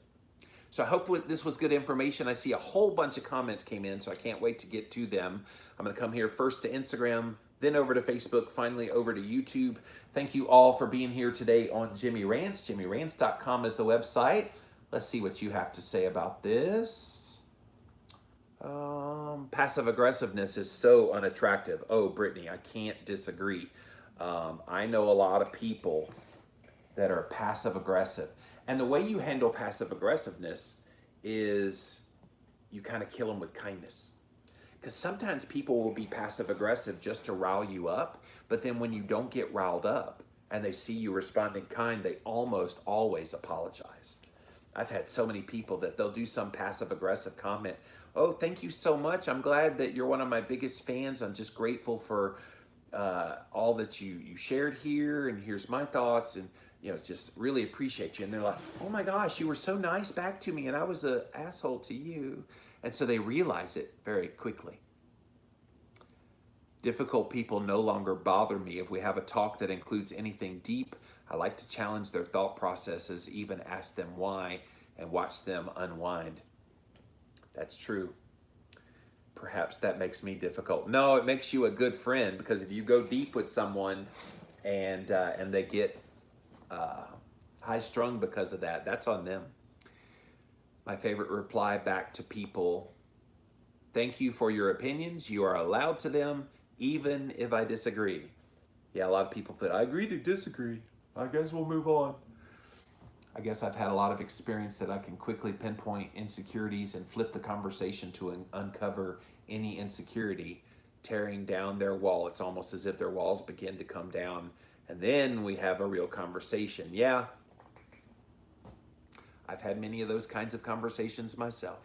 So I hope this was good information. I see a whole bunch of comments came in, so I can't wait to get to them. I'm going to come here first to Instagram, then over to Facebook, finally over to YouTube. Thank you all for being here today on Jimmy Rants. JimmyRants.com is the website. Let's see what you have to say about this. Passive aggressiveness is so unattractive. Oh, Brittany, I can't disagree. I know a lot of people that are passive aggressive. And the way you handle passive aggressiveness is you kind of kill them with kindness. Because sometimes people will be passive aggressive just to rile you up, but then when you don't get riled up and they see you responding kind, they almost always apologize. I've had so many people that they'll do some passive aggressive comment. Oh, thank you so much. I'm glad that you're one of my biggest fans. I'm just grateful for all that you shared here, and here's my thoughts, and just really appreciate you. And they're like, oh my gosh, you were so nice back to me and I was an asshole to you. And so they realize it very quickly. Difficult people no longer bother me. If we have a talk that includes anything deep, I like to challenge their thought processes, even ask them why, and watch them unwind. That's true. perhaps that makes me difficult. No, it makes you a good friend, because if you go deep with someone and they get uh, high strung because of that, that's on them. My favorite reply back to people: thank you for your opinions. You are allowed to them, even if I disagree. Yeah, a lot of people put, I agree to disagree. I guess we'll move on. I guess I've had a lot of experience that I can quickly pinpoint insecurities and flip the conversation to uncover any insecurity, tearing down their wall. It's almost as if their walls begin to come down, and then we have a real conversation. Yeah, I've had many of those kinds of conversations myself.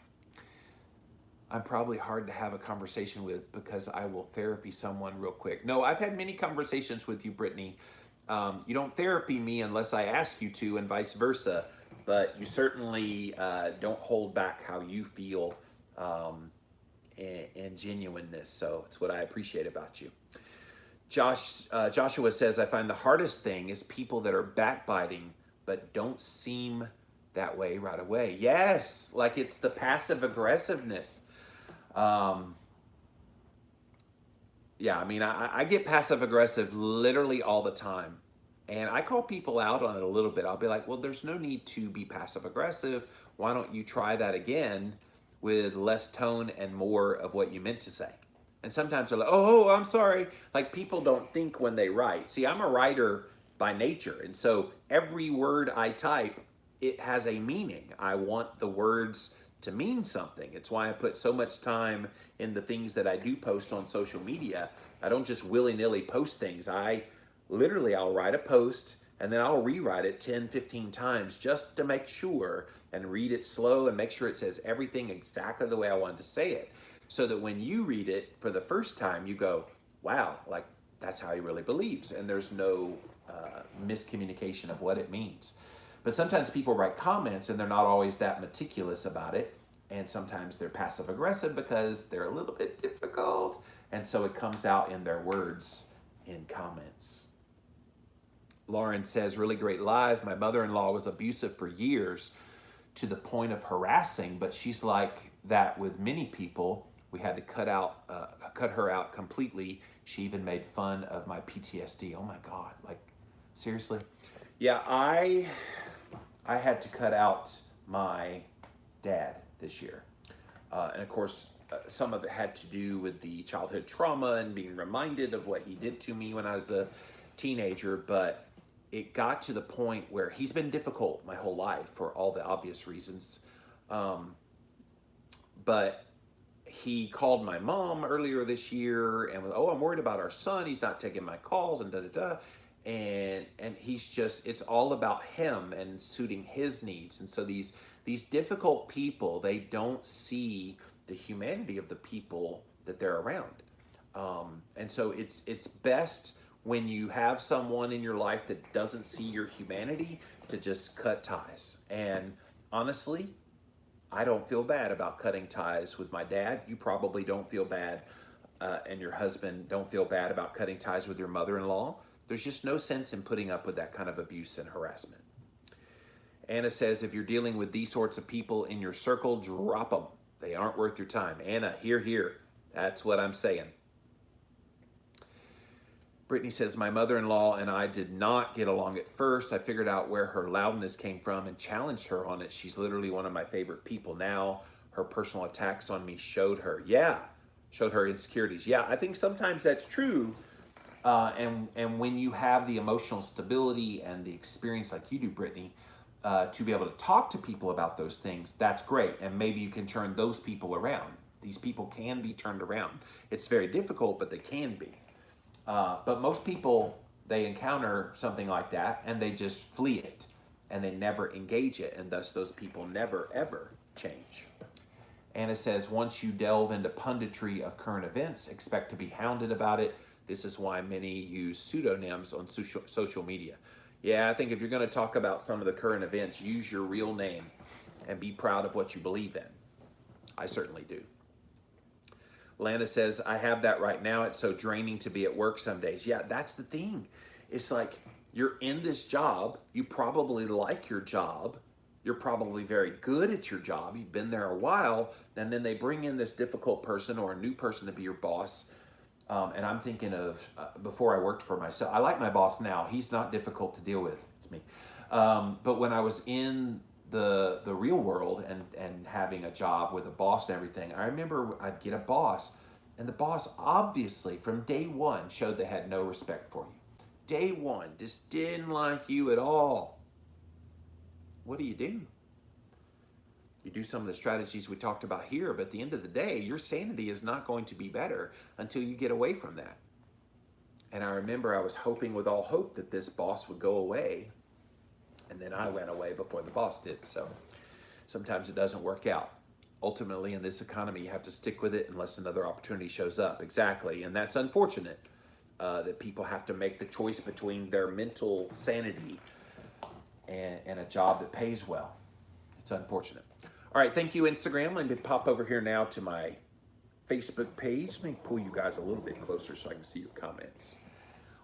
I'm probably hard to have a conversation with because I will therapy someone real quick. No, I've had many conversations with you, Brittany. You don't therapy me unless I ask you to, and vice versa. But you certainly don't hold back how you feel, and genuineness. So it's what I appreciate about you. Joshua says, I find the hardest thing is people that are backbiting but don't seem that way right away. Yes, like it's the passive aggressiveness. Um, yeah, I mean, I get passive aggressive literally all the time. And I call people out on it a little bit. I'll be like, well, there's no need to be passive aggressive. Why don't you try that again with less tone and more of what you meant to say? And sometimes they're like, oh, I'm sorry. Like, people don't think when they write. See, I'm a writer by nature. And so every word I type, it has a meaning. I want the words to mean something. It's why I put so much time in the things that I do post on social media. I don't just willy-nilly post things. I'll write a post and then I'll rewrite it 10, 15 times just to make sure, and read it slow and make sure it says everything exactly the way I wanted to say it. So that when you read it for the first time, you go, wow, like that's how he really believes. And there's no miscommunication of what it means. But sometimes people write comments and they're not always that meticulous about it. And sometimes they're passive aggressive because they're a little bit difficult. And so it comes out in their words in comments. Lauren says, really great live. My mother-in-law was abusive for years to the point of harassing, but she's like that with many people. We had to cut her out completely. She even made fun of my PTSD. Oh my God, like seriously? Yeah, I had to cut out my dad this year. And of course, some of it had to do with the childhood trauma and being reminded of what he did to me when I was a teenager. But it got to the point where he's been difficult my whole life for all the obvious reasons. But he called my mom earlier this year and was, oh, I'm worried about our son. He's not taking my calls and da-da-da. And he's just, it's all about him and suiting his needs. And so these difficult people, they don't see the humanity of the people that they're around. And so it's best when you have someone in your life that doesn't see your humanity to just cut ties. And honestly, I don't feel bad about cutting ties with my dad. You probably don't feel bad, and your husband don't feel bad about cutting ties with your mother-in-law. There's just no sense in putting up with that kind of abuse and harassment. Anna says, if you're dealing with these sorts of people in your circle, drop them. They aren't worth your time. Anna, hear, hear. That's what I'm saying. Brittany says, my mother-in-law and I did not get along at first. I figured out where her loudness came from and challenged her on it. She's literally one of my favorite people now. Her personal attacks on me showed her insecurities. Yeah, I think sometimes that's true. And when you have the emotional stability and the experience like you do, Brittany, to be able to talk to people about those things, that's great. And maybe you can turn those people around. These people can be turned around. It's very difficult, but they can be. But most people, they encounter something like that and they just flee it and they never engage it. And thus those people never, ever change. Anna says, once you delve into punditry of current events, expect to be hounded about it. This is why many use pseudonyms on social media. Yeah, I think if you're going to talk about some of the current events, use your real name and be proud of what you believe in. I certainly do. Lana says, I have that right now. It's so draining to be at work some days. Yeah, that's the thing. It's like you're in this job. You probably like your job. you're probably very good at your job. You've been there a while, and then they bring in this difficult person or a new person to be your boss. And I'm thinking of before I worked for myself. I like my boss now. He's not difficult to deal with. It's me. But when I was in the real world and having a job with a boss and everything, I remember I'd get a boss, and the boss obviously from day one showed they had no respect for you. Day one, just didn't like you at all. What do? You do some of the strategies we talked about here, but at the end of the day, your sanity is not going to be better until you get away from that. And I remember I was hoping with all hope that this boss would go away, and then I went away before the boss did. So sometimes it doesn't work out. Ultimately, in this economy, you have to stick with it unless another opportunity shows up. Exactly. And that's unfortunate that people have to make the choice between their mental sanity and a job that pays well. It's unfortunate. All right, thank you, Instagram. Let me pop over here now to my Facebook page. Let me pull you guys a little bit closer so I can see your comments.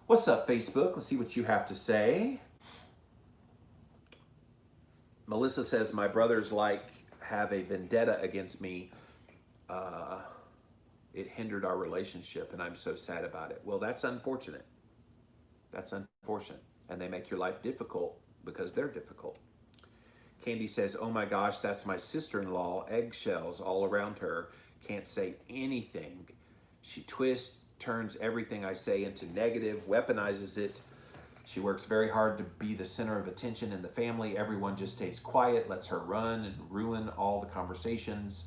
What's up, Facebook? Let's see what you have to say. Melissa says, my brothers have a vendetta against me. It hindered our relationship, and I'm so sad about it. Well, that's unfortunate. That's unfortunate. And they make your life difficult because they're difficult. Candy says, oh my gosh, that's my sister-in-law, eggshells all around her, can't say anything. She twists, turns everything I say into negative, weaponizes it. She works very hard to be the center of attention in the family. Everyone just stays quiet, lets her run and ruin all the conversations.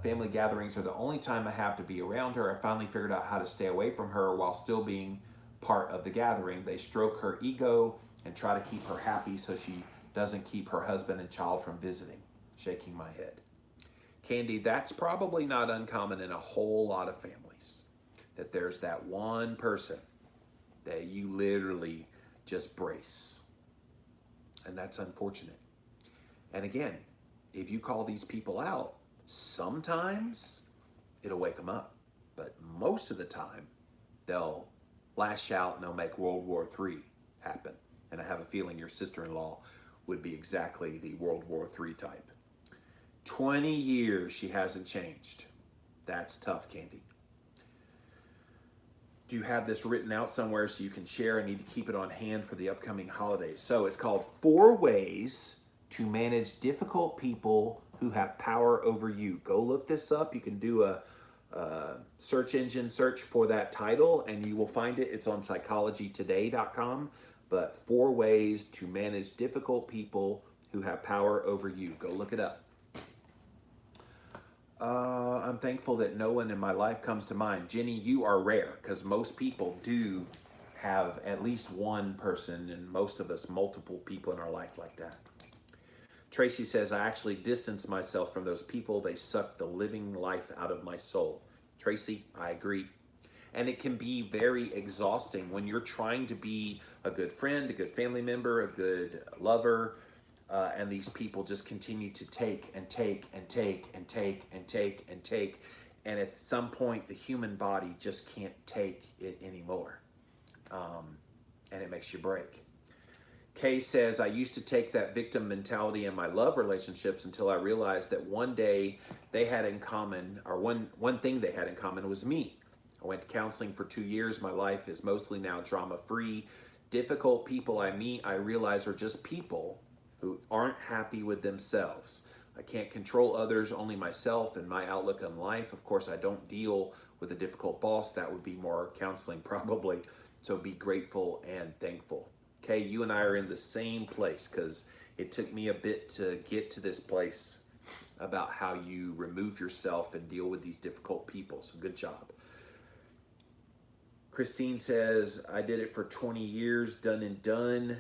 Family gatherings are the only time I have to be around her. I finally figured out how to stay away from her while still being part of the gathering. They stroke her ego and try to keep her happy so she doesn't keep her husband and child from visiting. Shaking my head. Candy, that's probably not uncommon in a whole lot of families, that there's that one person that you literally just brace. And that's unfortunate. And again, if you call these people out, sometimes it'll wake them up. But most of the time, they'll lash out and they'll make World War III happen. And I have a feeling your sister-in-law would be exactly the World War III type. 20 years she hasn't changed. That's tough, Candy. Do you have this written out somewhere so you can share? I need to keep it on hand for the upcoming holidays. So it's called 4 Ways to Manage Difficult People Who Have Power Over You. Go look this up. You can do a search engine search for that title and you will find it. It's on psychologytoday.com. But 4 Ways to Manage Difficult People Who Have Power Over You. Go look it up. I'm thankful that no one in my life comes to mind. Jenny, you are rare because most people do have at least one person, and most of us multiple people in our life like that. Tracy says, I actually distance myself from those people. They suck the living life out of my soul. Tracy, I agree. And it can be very exhausting when you're trying to be a good friend, a good family member, a good lover, and these people just continue to take and take and take and take and take and take. And at some point, the human body just can't take it anymore. And it makes you break. Kay says, I used to take that victim mentality in my love relationships until I realized that one day they had in common, or one thing they had in common was me. I went to counseling for 2 years. My life is mostly now drama-free. Difficult people I meet, I realize, are just people who aren't happy with themselves. I can't control others, only myself and my outlook on life. Of course, I don't deal with a difficult boss. That would be more counseling probably. So be grateful and thankful. Okay, you and I are in the same place because it took me a bit to get to this place about how you remove yourself and deal with these difficult people. So good job. Christine says, I did it for 20 years, done and done.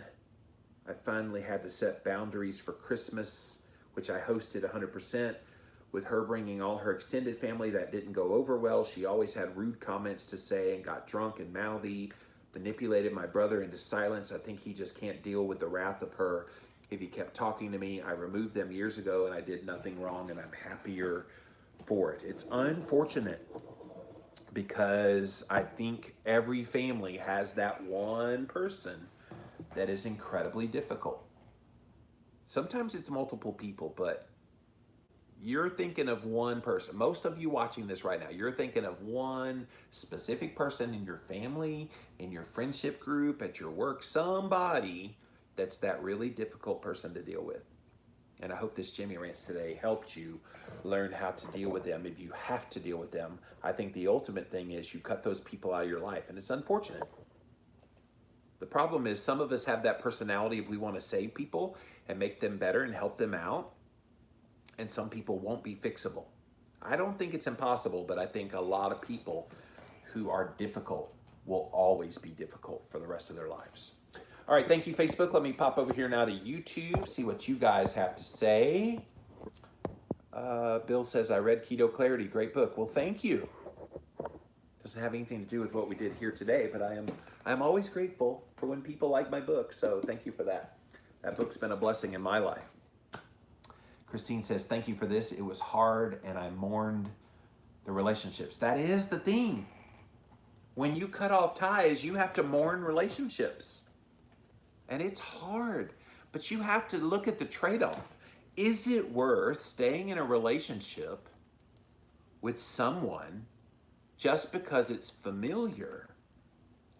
I finally had to set boundaries for Christmas, which I hosted 100%. With her bringing all her extended family, that didn't go over well. She always had rude comments to say and got drunk and mouthy, manipulated my brother into silence. I think he just can't deal with the wrath of her. If he kept talking to me, I removed them years ago and I did nothing wrong and I'm happier for it. It's unfortunate because I think every family has that one person that is incredibly difficult. Sometimes it's multiple people, but you're thinking of one person. Most of you watching this right now, you're thinking of one specific person in your family, in your friendship group, at your work, somebody that's that really difficult person to deal with. And I hope this Jimmy Rants today helped you learn how to deal with them if you have to deal with them. I think the ultimate thing is you cut those people out of your life, and it's unfortunate. The problem is some of us have that personality if we want to save people and make them better and help them out, and some people won't be fixable. I don't think it's impossible, but I think a lot of people who are difficult will always be difficult for the rest of their lives. All right, thank you, Facebook. Let me pop over here now to YouTube, see what you guys have to say. Bill says, I read Keto Clarity, great book. Well, thank you. Doesn't have anything to do with what we did here today, but I'm always grateful for when people like my book, so thank you for that. That book's been a blessing in my life. Christine says, thank you for this. It was hard, and I mourned the relationships. That is the thing. When you cut off ties, you have to mourn relationships. And it's hard, but you have to look at the trade-off. Is it worth staying in a relationship with someone just because it's familiar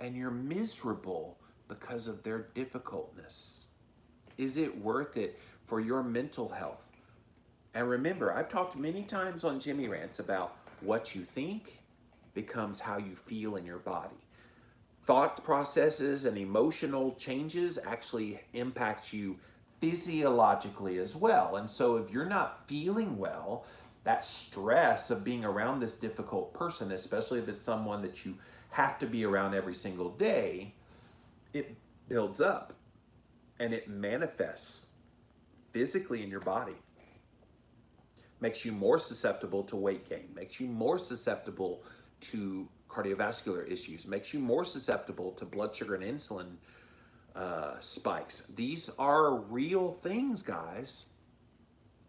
and you're miserable because of their difficultness? Is it worth it for your mental health? And remember, I've talked many times on Jimmy Rants about what you think becomes how you feel in your body. Thought processes and emotional changes actually impact you physiologically as well. And so if you're not feeling well, that stress of being around this difficult person, especially if it's someone that you have to be around every single day, it builds up and it manifests physically in your body. Makes you more susceptible to weight gain, makes you more susceptible to cardiovascular issues, makes you more susceptible to blood sugar and insulin spikes. These are real things, guys.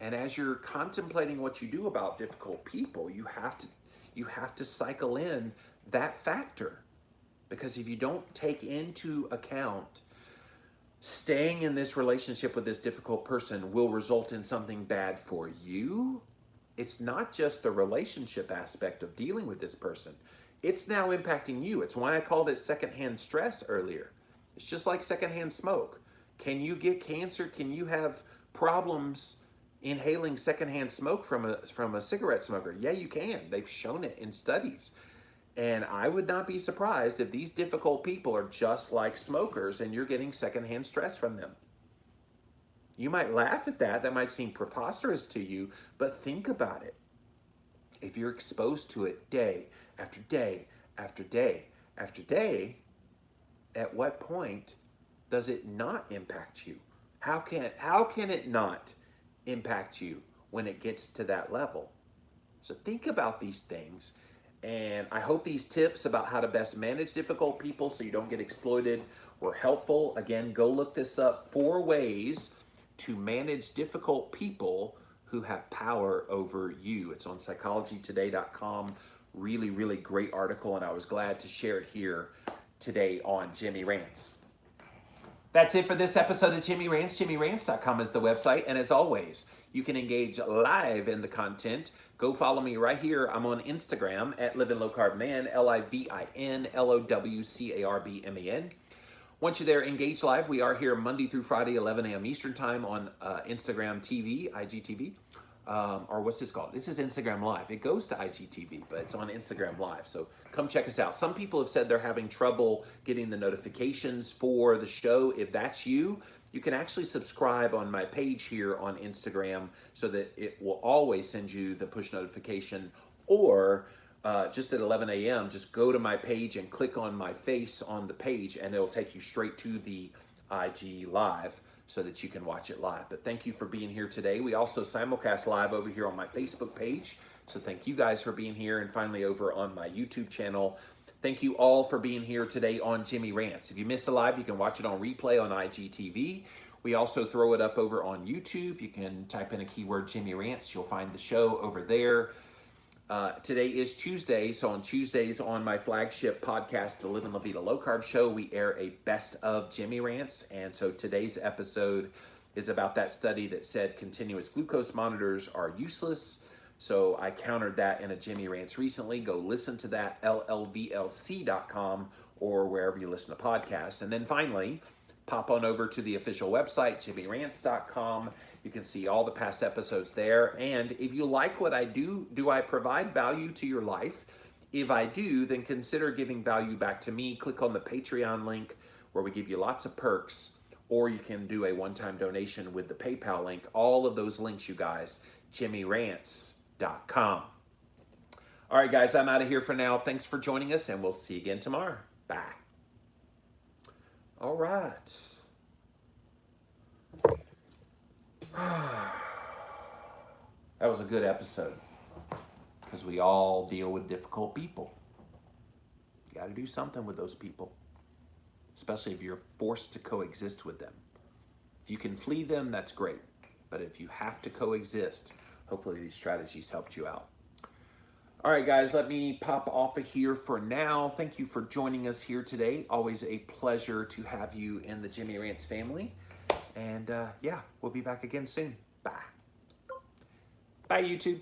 And as you're contemplating what you do about difficult people, you have to cycle in that factor. Because if you don't take into account staying in this relationship with this difficult person will result in something bad for you, it's not just the relationship aspect of dealing with this person. It's now impacting you. It's why I called it secondhand stress earlier. It's just like secondhand smoke. Can you get cancer? Can you have problems inhaling secondhand smoke from a cigarette smoker? Yeah, you can. They've shown it in studies. And I would not be surprised if these difficult people are just like smokers and you're getting secondhand stress from them. You might laugh at that. That might seem preposterous to you, but think about it. If you're exposed to it day after day after day after day, at what point does it not impact you? How can it not impact you when it gets to that level? So think about these things, and I hope these tips about how to best manage difficult people so you don't get exploited were helpful. Again, go look this up, 4 ways to manage difficult people who have power over you. It's on psychologytoday.com. Really, really great article, and I was glad to share it here today on Jimmy Rants. That's it for this episode of Jimmy Rants. JimmyRants.com is the website, and as always, you can engage live in the content. Go follow me right here. I'm on Instagram at Living Low Carb Man, LIVINLOWCARBMAN. Once you're there, engage live. We are here Monday through Friday, 11 a.m. Eastern Time on Instagram TV, IGTV. Or what's this called? This is Instagram Live. It goes to IGTV, but it's on Instagram Live. So come check us out. Some people have said they're having trouble getting the notifications for the show. If that's you, you can actually subscribe on my page here on Instagram so that it will always send you the push notification. Or just at 11 a.m., just go to my page and click on my face on the page, and it'll take you straight to the IG Live so that you can watch it live. But thank you for being here today. We also simulcast live over here on my Facebook page. So thank you guys for being here. And finally over on my YouTube channel. Thank you all for being here today on Jimmy Rants. If you missed the live, you can watch it on replay on IGTV. We also throw it up over on YouTube. You can type in a keyword Jimmy Rants. You'll find the show over there. Today is Tuesday, so on Tuesdays on my flagship podcast, the Living La Vida Low Carb Show, we air a best of Jimmy Rants, and so today's episode is about that study that said continuous glucose monitors are useless. So I countered that in a Jimmy Rants recently. Go listen to that, llblc.com or wherever you listen to podcasts. And then finally, pop on over to the official website, jimmyrants.com. You can see all the past episodes there. And if you like what I do I provide value to your life? If I do, then consider giving value back to me. Click on the Patreon link where we give you lots of perks, or you can do a one-time donation with the PayPal link. All of those links, you guys, jimmyrants.com. All right, guys, I'm out of here for now. Thanks for joining us, and we'll see you again tomorrow. Bye. All right. That was a good episode because we all deal with difficult people. You got to do something with those people, especially if you're forced to coexist with them. If you can flee them, that's great. But if you have to coexist, hopefully these strategies helped you out. All right, guys, let me pop off of here for now. Thank you for joining us here today. Always a pleasure to have you in the Jimmy Rants family. And yeah, we'll be back again soon. Bye. Bye, YouTube.